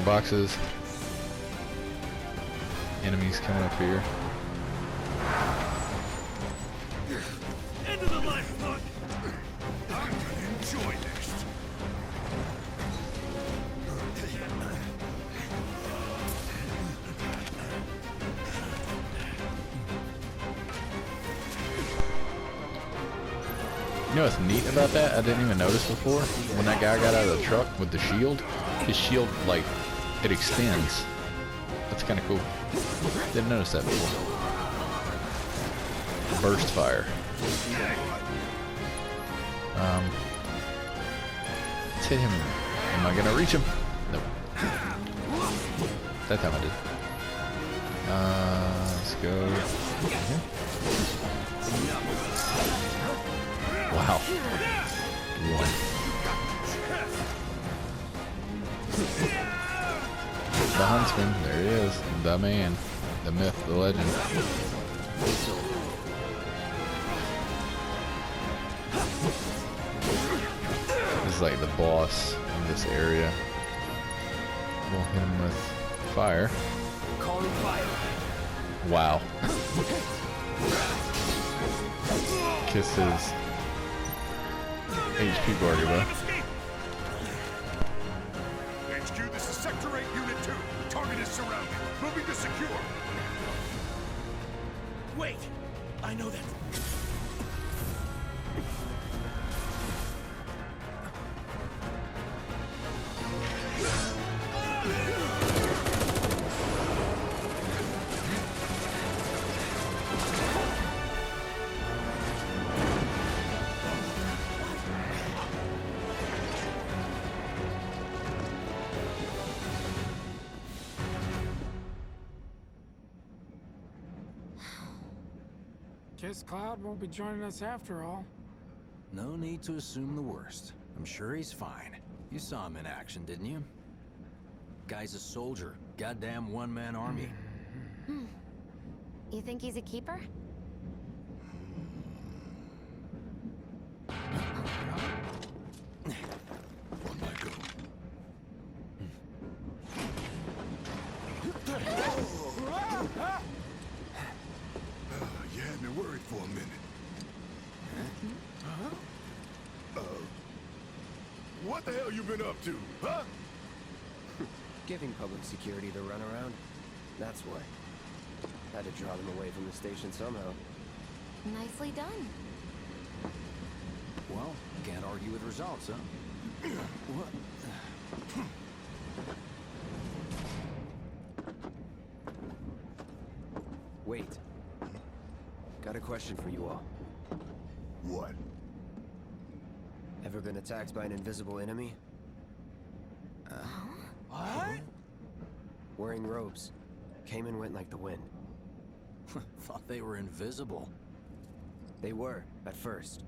More boxes. Enemies coming up here. End of the life puck. I'm gonna enjoy this. You know what's neat about that? I didn't even notice before. When that guy got out of the truck with the shield, his shield, like, it extends. That's kind of cool. Didn't notice that before. Burst fire. Let's hit him. Am I gonna reach him? Nope. That time I did. Let's go. Wow. One. The huntsman. There he is. The man. The myth. The legend. This is like the boss in this area. We'll hit him with fire. Calling fire. Wow. Kisses. HP bar, bro. HQ, this is Sector 8, Unit 2. Target is surrounded. Moving to secure. Wait! I know that. Guess Cloud won't be joining us after all. No need to assume the worst. I'm sure he's fine. You saw him in action, didn't you? Guy's a soldier. Goddamn one-man army. You think he's a keeper? You had me worried for a minute. What the hell you been up to, huh? Giving public security the runaround. That's what. Had to draw them away from the station somehow. Nicely done. Well, can't argue with results, huh? What? Wait. Got a question for you all. What? Ever been attacked by an invisible enemy? What? Wearing robes. Came and went like the wind. Thought they were invisible. They were, at first.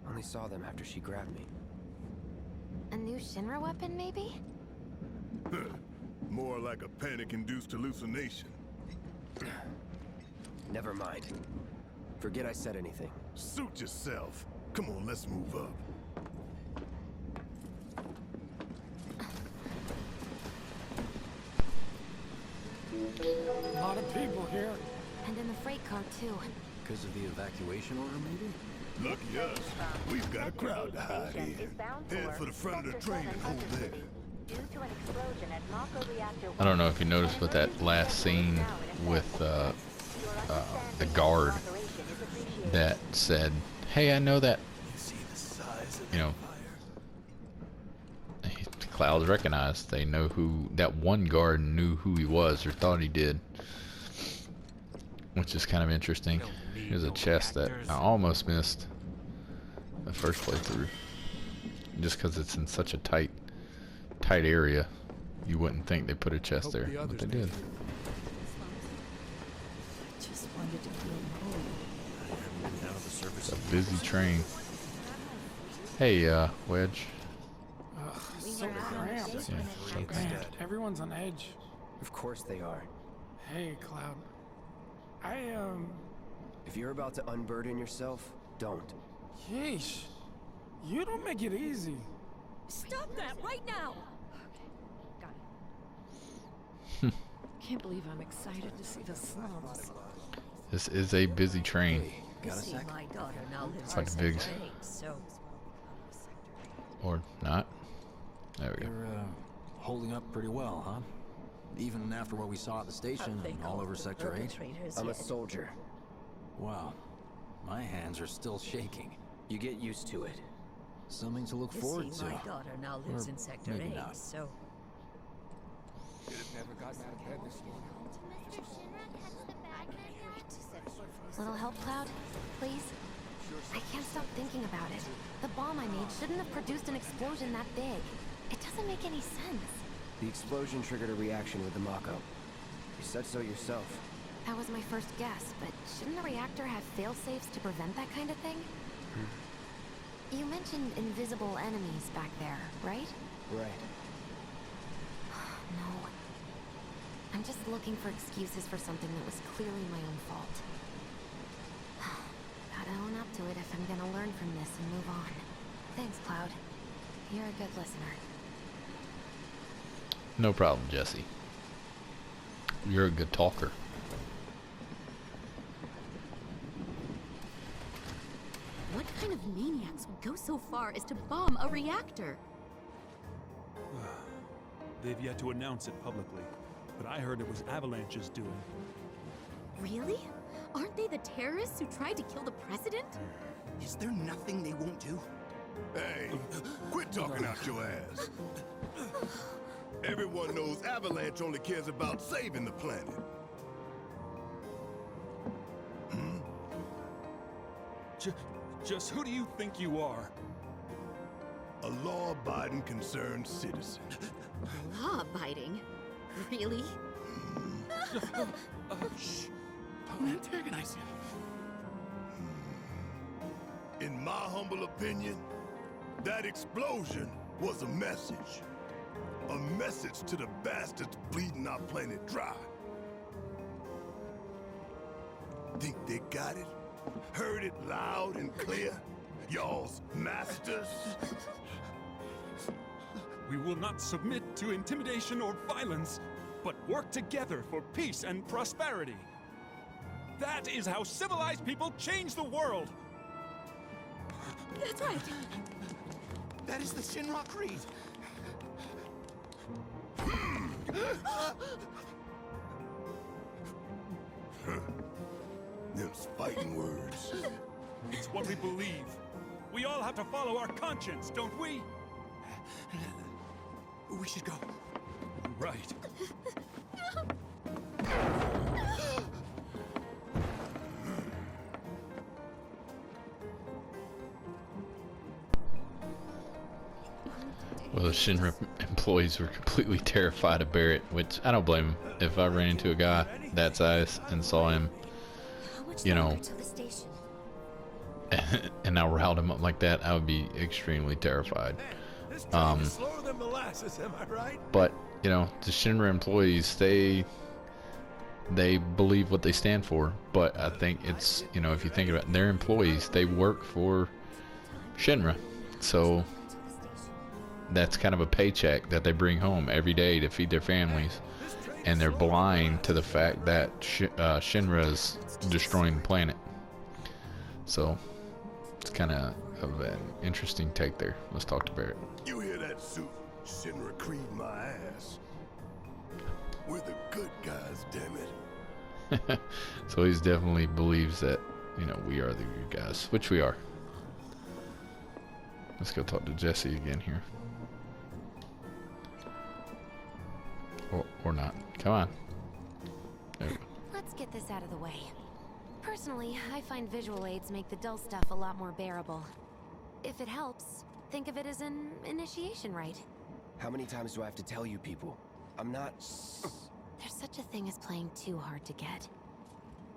Only saw them after she grabbed me. A new Shinra weapon, maybe? More like a panic-induced hallucination. Never mind. Forget I said anything. Suit yourself. Come on, let's move up. A lot of people here. And in the freight car, too. Because of the evacuation order, maybe? Lucky us. We've got a crowd to hide in. Head for the front of the train and hold there. I don't know if you noticed, but that last scene with the guard that said, "Hey, I know that." You know, Cloud's recognized. They know who that one guard knew who he was or thought he did, which is kind of interesting. Here's a chest that I almost missed the first playthrough, just because it's in such a tight area. You wouldn't think they put a chest there, but they did. Just wanted to feel home. It's a busy train. Hey, Wedge. Ugh, so cramped. Yeah, so Man, everyone's on edge. Of course they are. Hey, Cloud. If you're about to unburden yourself, don't. Yeesh. You don't make it easy. Stop that right now! Can't believe I'm excited to see the slums. This is a busy train. Hey, got a sec? My daughter now lives Like in a big- Sector 8, so Or not. There we go. You're holding up pretty well, huh? Even after what we saw at the station and all over Sector 8? I'm a soldier. Wow. My hands are still shaking. You get used to it. Something to look forward to. my daughter now lives Or in Sector maybe 8, not. so Little help, Cloud? Please? I can't stop thinking about it. The bomb I made shouldn't have produced an explosion that big. It doesn't make any sense. The explosion triggered a reaction with the Mako. You said so yourself. That was my first guess, but shouldn't the reactor have fail-safes to prevent that kind of thing? You mentioned invisible enemies back there, right? Right. No. I'm just looking for excuses for something that was clearly my own fault. Gotta own up to it if I'm gonna learn from this and move on. Thanks, Cloud. You're a good listener. No problem, Jesse. You're a good talker. What kind of maniacs would go so far as to bomb a reactor? They've yet to announce it publicly, but I heard it was Avalanche's doing. Really? Aren't they the terrorists who tried to kill the president? Is there nothing they won't do? Hey, quit talking out your ass. Everyone knows Avalanche only cares about saving the planet. Just who do you think you are? A law-abiding, concerned citizen. Law-abiding? Really? Shh. Don't antagonize him. In my humble opinion, that explosion was a message. A message to the bastards bleeding our planet dry. Think they got it? Heard it loud and clear? Y'all's masters? We will not submit to intimidation or violence, but work together for peace and prosperity. That is how civilized people change the world. That's right. That is the Shinra Creed. Them's fighting words. It's what we believe. We all have to follow our conscience, don't we? We should go. Right. Well, the Shinra employees were completely terrified of Barrett, which I don't blame them. If I ran into a guy that size and saw him, you know, To the station. and I riled him up like that, I would be extremely terrified. This train is slower than molasses, am I right? But, you know, the Shinra employees, they believe what they stand for. But I think it's, you know, if you think about it, they're employees, they work for Shinra. So that's kind of a paycheck that they bring home every day to feed their families. And they're blind to the fact that Shinra's destroying the planet. So it's kind of an interesting take there. Let's talk to Barrett. You hear that suit? Shinra Creed my ass. We're the good guys, damn it. So he definitely believes that, you know, we are the good guys, which we are. Let's go talk to Jesse again here. Or not. Come on. There we go. Let's get this out of the way. Personally, I find visual aids make the dull stuff a lot more bearable. If it helps, think of it as an initiation rite. How many times do I have to tell you people? I'm not... There's such a thing as playing too hard to get.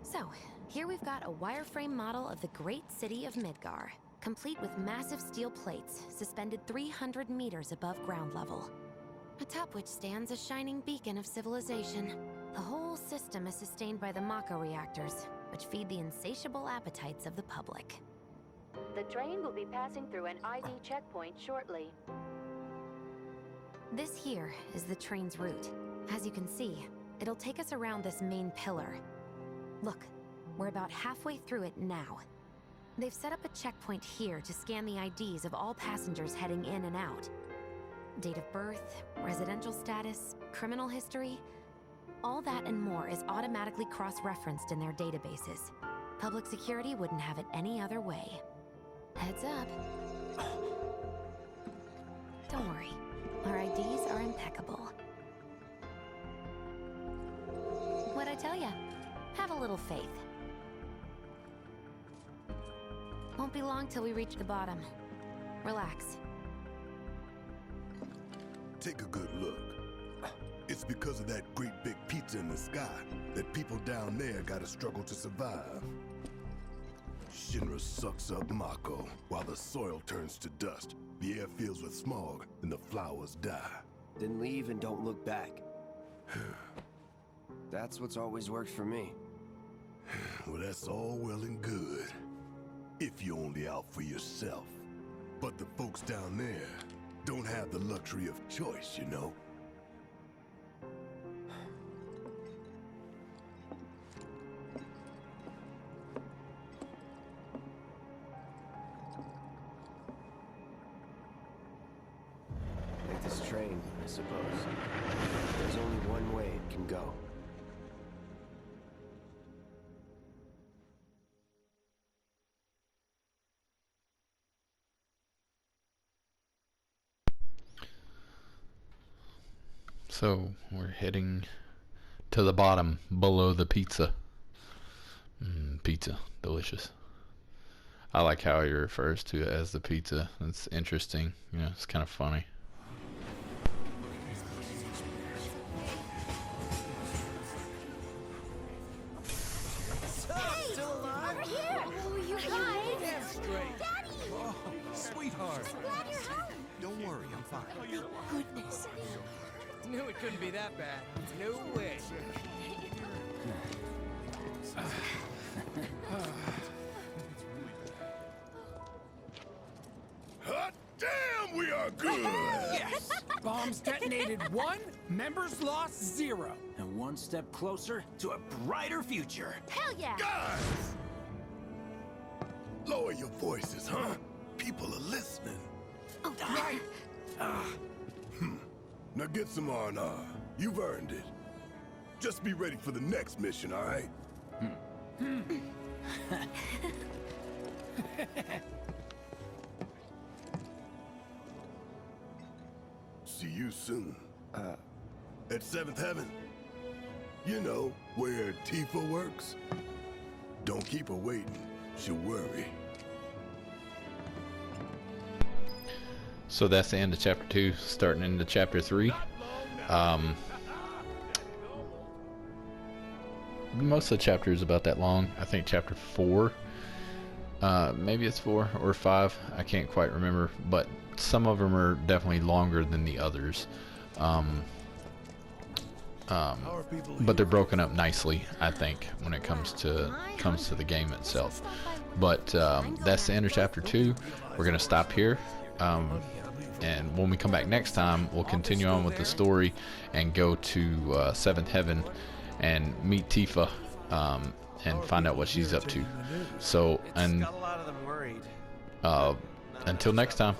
So, here we've got a wireframe model of the great city of Midgar, complete with massive steel plates suspended 300 meters above ground level. Atop which stands a shining beacon of civilization. The whole system is sustained by the Mako reactors, which feed the insatiable appetites of the public. The train will be passing through an ID checkpoint shortly. This here is the train's route. As you can see, it'll take us around this main pillar. Look, we're about halfway through it now. They've set up a checkpoint here to scan the IDs of all passengers heading in and out. Date of birth, residential status, criminal history, all that and more is automatically cross-referenced in their databases. Public security wouldn't have it any other way. Heads up. Don't worry, our IDs are impeccable. What'd I tell ya? Have a little faith. Won't be long till we reach the bottom. Relax. Take a good look. It's because of that great big pizza in the sky that people down there gotta struggle to survive. Shinra sucks up Mako while the soil turns to dust, the air fills with smog, and the flowers die. Then leave and don't look back. That's what's always worked for me. Well, that's all well and good. If you're only out for yourself. But the folks down there don't have the luxury of choice, you know? Like this train, I suppose. There's only one way it can go. So we're heading to the bottom below the pizza. Pizza, delicious. I like how he refers to it as the pizza. It's interesting. You know, it's kind of funny. Still alive? Over here! Oh, you guys! Daddy! Oh, sweetheart. I'm glad you're home. Don't worry, I'm fine. Goodness. Knew it couldn't be that bad. No way. Hot damn, we are good! Yes! Bombs detonated 1, members lost 0. And one step closer to a brighter future. Hell yeah! Guys! Lower your voices, huh? People are listening. Oh, right. Now get some R&R. You've earned it. Just be ready for the next mission, all right? See you soon. At 7th Heaven. You know, where Tifa works. Don't keep her waiting. She'll worry. So that's the end of chapter 2, starting into chapter 3. Most of the chapter is about that long. I think chapter 4, maybe it's 4 or 5, I can't quite remember, but some of them are definitely longer than the others. But they're broken up nicely, I think, when it comes to the game itself. But that's the end of chapter 2. We're gonna stop here. And when we come back next time, we'll continue on with the story and go to 7th Heaven and meet Tifa and find out what she's up to. So, and until next time.